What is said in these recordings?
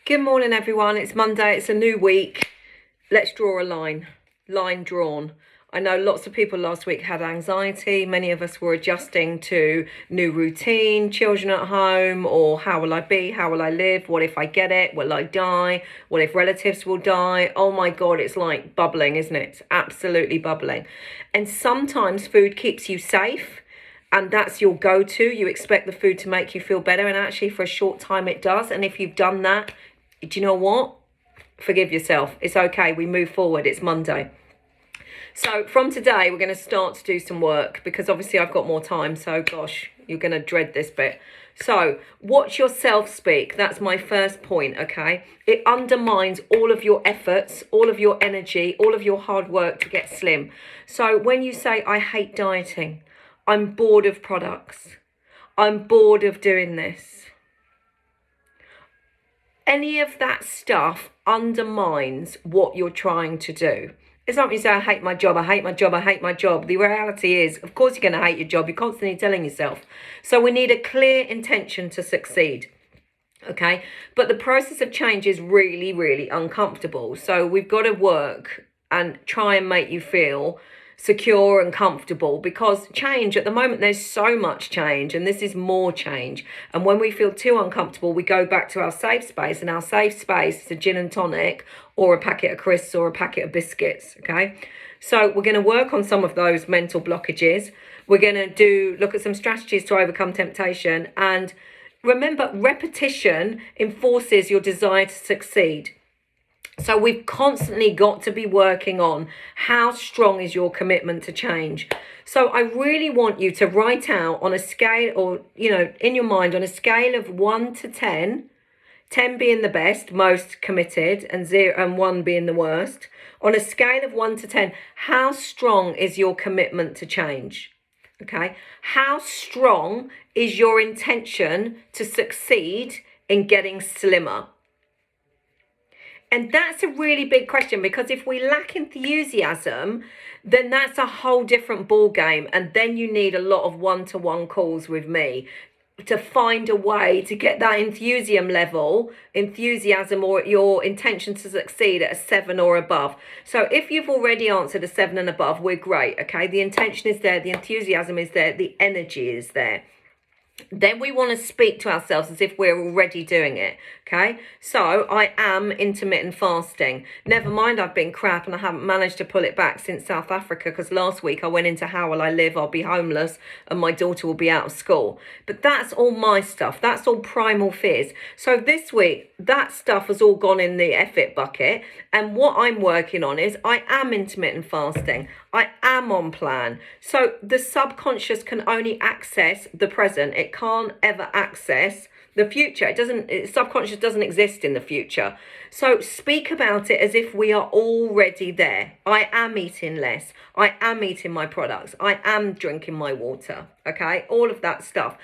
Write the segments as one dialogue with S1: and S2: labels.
S1: Good morning, everyone. It's Monday. It's a new week. Let's draw a line. Line drawn. I know lots of people last week had anxiety. Many of us were adjusting to new routine, children at home, or how will I be? How will I live? What if I get it? Will I die? What if relatives will die? Oh my God, it's like bubbling, isn't it? It's absolutely bubbling. And sometimes food keeps you safe. And that's your go-to. You expect the food to make you feel better. And actually for a short time it does. And if you've done that, do you know what? Forgive yourself. It's okay. We move forward. It's Monday. So from today, we're going to start to do some work because obviously I've got more time. So gosh, you're going to dread this bit. So watch yourself speak. That's my first point, okay? It undermines all of your efforts, all of your energy, all of your hard work to get slim. So when you say, I hate dieting, I'm bored of products, I'm bored of doing this, any of that stuff undermines what you're trying to do. It's not when you say, I hate my job, I hate my job, I hate my job. The reality is, of course, you're going to hate your job. You're constantly telling yourself. So we need a clear intention to succeed. Okay. But the process of change is really, really uncomfortable. So we've got to work and try and make you feel secure and comfortable, because change at the moment, there's so much change, and this is more change. And when we feel too uncomfortable, we go back to our safe space, and our safe space is a gin and tonic or a packet of crisps or a packet of biscuits. Okay, so we're going to work on some of those mental blockages. We're going to look at some strategies to overcome temptation, and remember, repetition enforces your desire to succeed. So we've constantly got to be working on how strong is your commitment to change. So I really want you to write out on a scale, or, in your mind, on a scale of 1 to 10, 10 being the best, most committed, and 1 being the worst. On a scale of 1 to 10, how strong is your commitment to change? Okay. How strong is your intention to succeed in getting slimmer? And that's a really big question, because if we lack enthusiasm, then that's a whole different ball game. And then you need a lot of one-to-one calls with me to find a way to get that enthusiasm or your intention to succeed at a 7 or above. So if you've already answered a 7 and above, we're great. Okay. The intention is there. The enthusiasm is there. The energy is there. Then we want to speak to ourselves as if we're already doing it. Okay, so I am intermittent fasting. Never mind, I've been crap and I haven't managed to pull it back since South Africa, because last week I went into how will I live, I'll be homeless and my daughter will be out of school. But that's all my stuff. That's all primal fears. So this week, that stuff has all gone in the F-it bucket. And what I'm working on is I am intermittent fasting. I am on plan. So the subconscious can only access the present. It can't ever access the future. Subconscious doesn't exist in the future. So speak about it as if we are already there. I am eating less. I am eating my products. I am drinking my water. Okay, all of that stuff.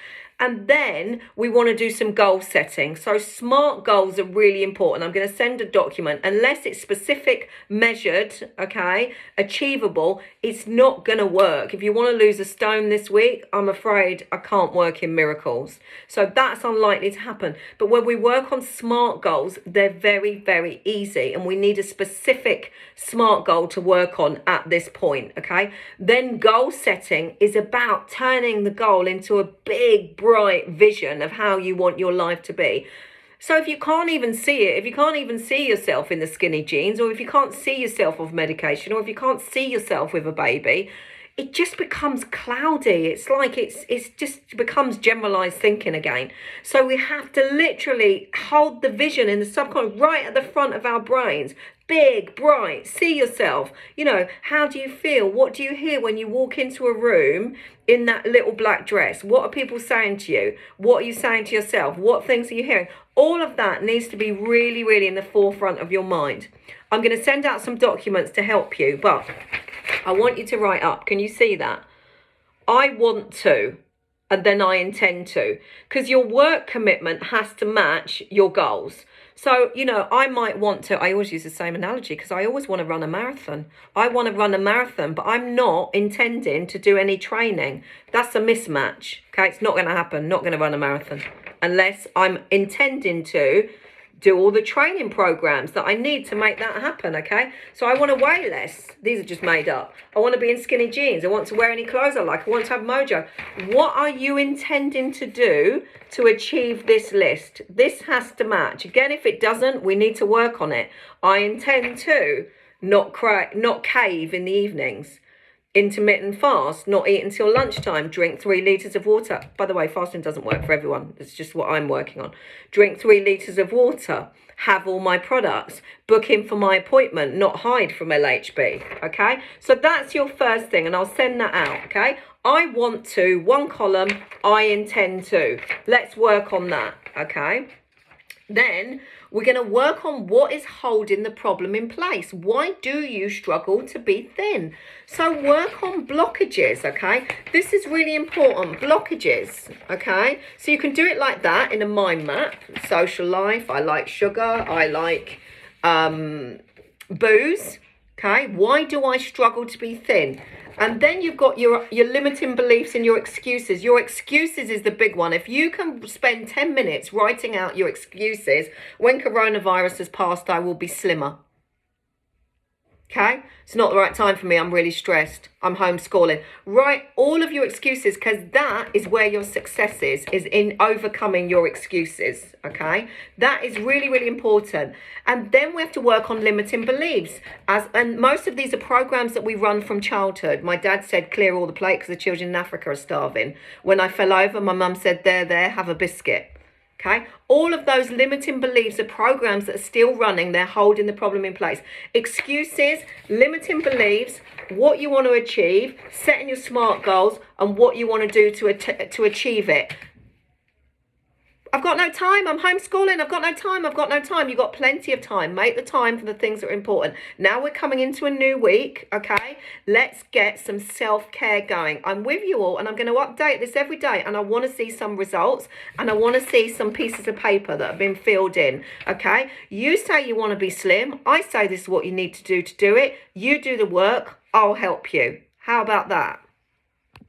S1: And then we want to do some goal setting. So SMART goals are really important. I'm going to send a document. Unless it's specific, measured, okay, achievable, it's not going to work. If you want to lose a stone this week, I'm afraid I can't work in miracles. So that's unlikely to happen. But when we work on SMART goals, they're very, very easy. And we need a specific SMART goal to work on at this point, okay? Then goal setting is about turning the goal into a big, bright vision of how you want your life to be. So if you can't even see it, if you can't even see yourself in the skinny jeans, or if you can't see yourself off medication, or if you can't see yourself with a baby, it just becomes cloudy. It's like it's just becomes generalized thinking again. So we have to literally hold the vision in the subconscious right at the front of our brains. Big, bright, see yourself. How do you feel? What do you hear when you walk into a room in that little black dress? What are people saying to you? What are you saying to yourself? What things are you hearing? All of that needs to be really, really in the forefront of your mind. I'm going to send out some documents to help you, but I want you to write up. Can you see that? I want to, and then I intend to, because your work commitment has to match your goals. So, I might want to, I always use the same analogy because I always want to run a marathon. I want to run a marathon, but I'm not intending to do any training. That's a mismatch. Okay, it's not going to happen. Not going to run a marathon unless I'm intending to do all the training programs that I need to make that happen, okay? So I want to weigh less. These are just made up. I want to be in skinny jeans. I want to wear any clothes I like. I want to have mojo. What are you intending to do to achieve this list? This has to match. Again, if it doesn't, we need to work on it. I intend to not cave in the evenings. Intermittent fast, not eat until lunchtime, drink 3 litres of water. By the way, fasting doesn't work for everyone. It's just what I'm working on. Drink 3 litres of water, have all my products, book in for my appointment, not hide from LHB, okay? So that's your first thing, and I'll send that out, okay? I want to, 1 column, I intend to. Let's work on that, okay? Then we're going to work on what is holding the problem in place. Why do you struggle to be thin? So work on blockages, okay? This is really important, blockages, okay? So you can do it like that in a mind map. Social life, I like sugar, I like booze, okay? Why do I struggle to be thin? And then you've got your limiting beliefs and your excuses. Your excuses is the big one. If you can spend 10 minutes writing out your excuses, when coronavirus has passed, I will be slimmer. Okay? It's not the right time for me. I'm really stressed. I'm homeschooling. Write all of your excuses, because that is where your success is in overcoming your excuses. Okay? That is really, really important. And then we have to work on limiting beliefs. And most of these are programs that we run from childhood. My dad said, clear all the plate because the children in Africa are starving. When I fell over, my mum said, there, have a biscuit. Okay, all of those limiting beliefs are programs that are still running. They're holding the problem in place. Excuses, limiting beliefs, what you want to achieve, setting your SMART goals, and what you want to do to achieve it. I've got no time. I'm homeschooling. I've got no time. You've got plenty of time. Make the time for the things that are important. Now we're coming into a new week, okay? Let's get some self-care going. I'm with you all, and I'm going to update this every day, and I want to see some results, and I want to see some pieces of paper that have been filled in, okay? You say you want to be slim. I say this is what you need to do it. You do the work. I'll help you. How about that?